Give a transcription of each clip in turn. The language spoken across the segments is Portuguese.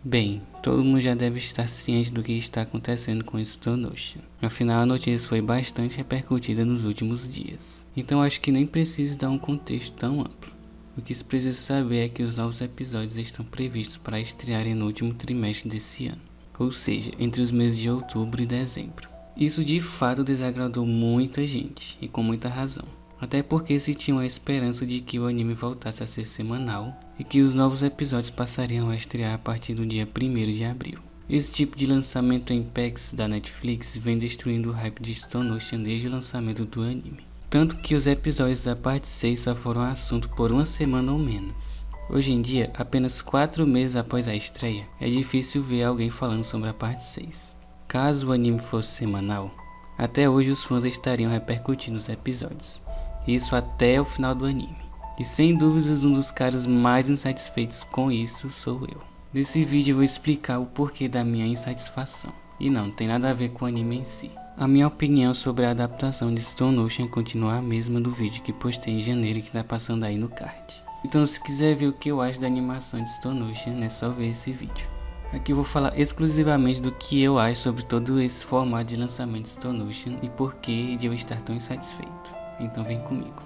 Bem, todo mundo já deve estar ciente do que está acontecendo com Stone Ocean. Afinal, a notícia foi bastante repercutida nos últimos dias. Então acho que nem preciso dar um contexto tão amplo. O que se precisa saber é que os novos episódios estão previstos para estrearem no último trimestre desse ano. Ou seja, entre os meses de outubro e dezembro. Isso de fato desagradou muita gente, e com muita razão. Até porque se tinha a esperança de que o anime voltasse a ser semanal e que os novos episódios passariam a estrear a partir do dia 1º de abril. Esse tipo de lançamento em packs da Netflix vem destruindo o hype de Stone Ocean desde o lançamento do anime. Tanto que os episódios da parte 6 só foram assunto por uma semana ou menos. Hoje em dia, apenas 4 meses após a estreia, é difícil ver alguém falando sobre a parte 6. Caso o anime fosse semanal, até hoje os fãs estariam repercutindo os episódios. Isso até o final do anime. E sem dúvidas um dos caras mais insatisfeitos com isso sou eu. Nesse vídeo eu vou explicar o porquê da minha insatisfação. E não tem nada a ver com o anime em si. A minha opinião sobre a adaptação de Stone Ocean continua a mesma do vídeo que postei em janeiro e que tá passando aí no card. Então se quiser ver o que eu acho da animação de Stone Ocean, é só ver esse vídeo. Aqui eu vou falar exclusivamente do que eu acho sobre todo esse formato de lançamento de Stone Ocean e porquê de eu estar tão insatisfeito. Então vem comigo.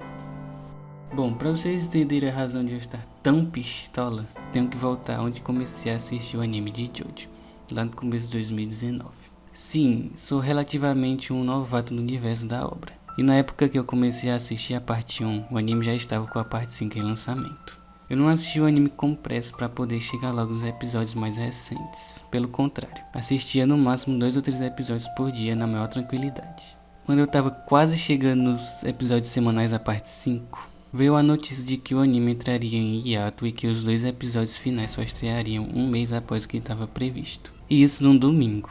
Bom, para vocês entenderem a razão de eu estar tão pistola, tenho que voltar onde comecei a assistir o anime de Jojo, lá no começo de 2019. Sim, sou relativamente um novato no universo da obra. E na época que eu comecei a assistir a parte 1, o anime já estava com a parte 5 em lançamento. Eu não assisti o anime com pressa para poder chegar logo nos episódios mais recentes. Pelo contrário, assistia no máximo 2 ou 3 episódios por dia na maior tranquilidade. Quando eu tava quase chegando nos episódios semanais da parte 5, veio a notícia de que o anime entraria em hiato e que os 2 episódios finais só estreariam um mês após o que estava previsto. E isso num domingo.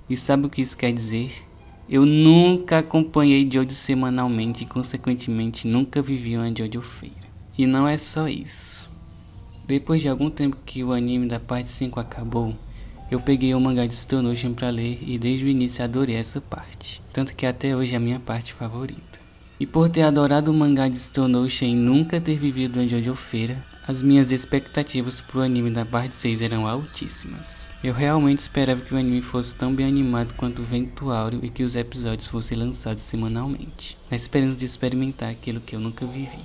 E sabe o que isso quer dizer? Eu nunca acompanhei Jojo semanalmente e consequentemente nunca vivi uma Jojo feira. E não é só isso. Depois de algum tempo que o anime da parte 5 acabou, eu peguei o mangá de Stone Ocean pra ler e desde o início adorei essa parte, tanto que até hoje é a minha parte favorita. E por ter adorado o mangá de Stone Ocean e nunca ter vivido em Jojo feira, as minhas expectativas pro anime da parte 6 eram altíssimas. Eu realmente esperava que o anime fosse tão bem animado quanto o Vento Áureo e que os episódios fossem lançados semanalmente, na esperança de experimentar aquilo que eu nunca vivi.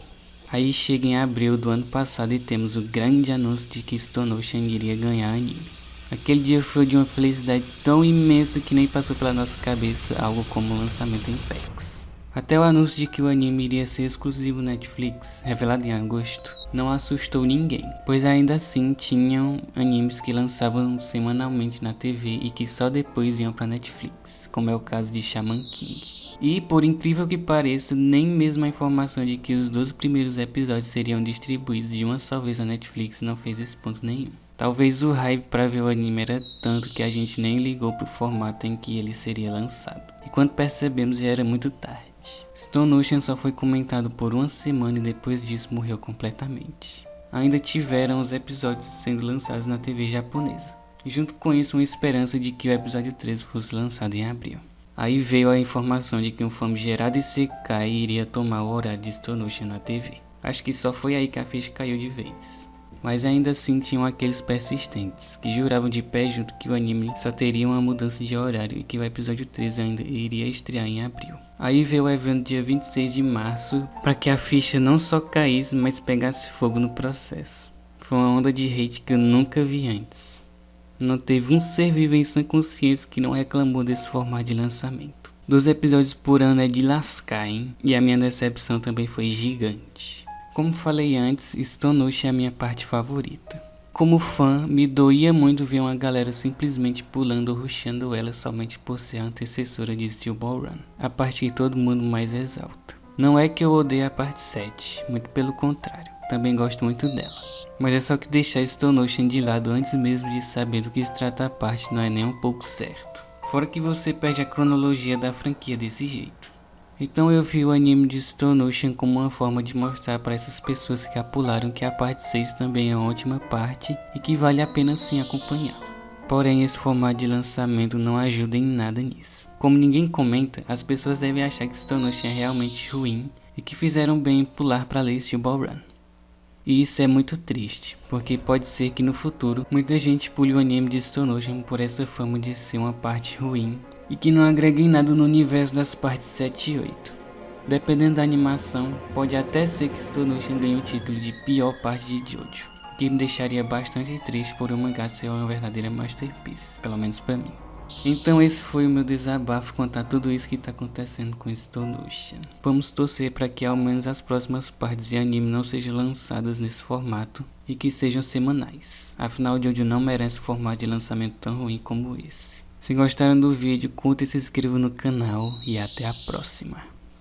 Aí chega em abril do ano passado e temos o grande anúncio de que Stone Ocean iria ganhar anime. Aquele dia foi de uma felicidade tão imensa que nem passou pela nossa cabeça algo como o lançamento em packs. Até o anúncio de que o anime iria ser exclusivo Netflix, revelado em agosto, não assustou ninguém, pois ainda assim tinham animes que lançavam semanalmente na TV e que só depois iam para Netflix, como é o caso de Shaman King. E por incrível que pareça, nem mesmo a informação de que os 12 primeiros episódios seriam distribuídos de uma só vez na Netflix não fez esse ponto nenhum. Talvez o hype para ver o anime era tanto que a gente nem ligou pro formato em que ele seria lançado. E quando percebemos já era muito tarde. Stone Ocean só foi comentado por uma semana e depois disso morreu completamente. Ainda tiveram os episódios sendo lançados na TV japonesa. E junto com isso uma esperança de que o episódio 13 fosse lançado em abril. Aí veio a informação de que um famigerado Isekai iria tomar o horário de Stone Ocean na TV. Acho que só foi aí que a ficha caiu de vez. Mas ainda assim tinham aqueles persistentes, que juravam de pé junto que o anime só teria uma mudança de horário e que o episódio 13 ainda iria estrear em abril. Aí veio o evento dia 26 de março, para que a ficha não só caísse, mas pegasse fogo no processo. Foi uma onda de hate que eu nunca vi antes. Não teve um ser vivo em sã consciência que não reclamou desse formato de lançamento. 2 episódios por ano é de lascar, hein? E a minha decepção também foi gigante. Como falei antes, Stone Ocean é a minha parte favorita. Como fã, me doía muito ver uma galera simplesmente pulando ou rushando ela somente por ser a antecessora de Steel Ball Run, a parte que todo mundo mais exalta. Não é que eu odeie a parte 7, muito pelo contrário, também gosto muito dela. Mas é só que deixar Stone Ocean de lado antes mesmo de saber do que se trata a parte não é nem um pouco certo. Fora que você perde a cronologia da franquia desse jeito. Então eu vi o anime de Stone Ocean como uma forma de mostrar para essas pessoas que a pularam que a parte 6 também é uma ótima parte e que vale a pena sim acompanhá-la. Porém esse formato de lançamento não ajuda em nada nisso. Como ninguém comenta, as pessoas devem achar que Stone Ocean é realmente ruim e que fizeram bem em pular para ler Steel Ball Run. E isso é muito triste, porque pode ser que no futuro muita gente pule o anime de Stone Ocean por essa fama de ser uma parte ruim e que não agrega em nada no universo das partes 7 e 8. Dependendo da animação, pode até ser que Stone Ocean ganhe o título de pior parte de Jojo, o que me deixaria bastante triste por o mangá ser uma verdadeira masterpiece, pelo menos pra mim. Então esse foi o meu desabafo contar tudo isso que tá acontecendo com Stone Ocean. Vamos torcer para que ao menos as próximas partes de anime não sejam lançadas nesse formato e que sejam semanais. Afinal, Jojo não merece um formato de lançamento tão ruim como esse. Se gostaram do vídeo, curta e se inscreva no canal e até a próxima.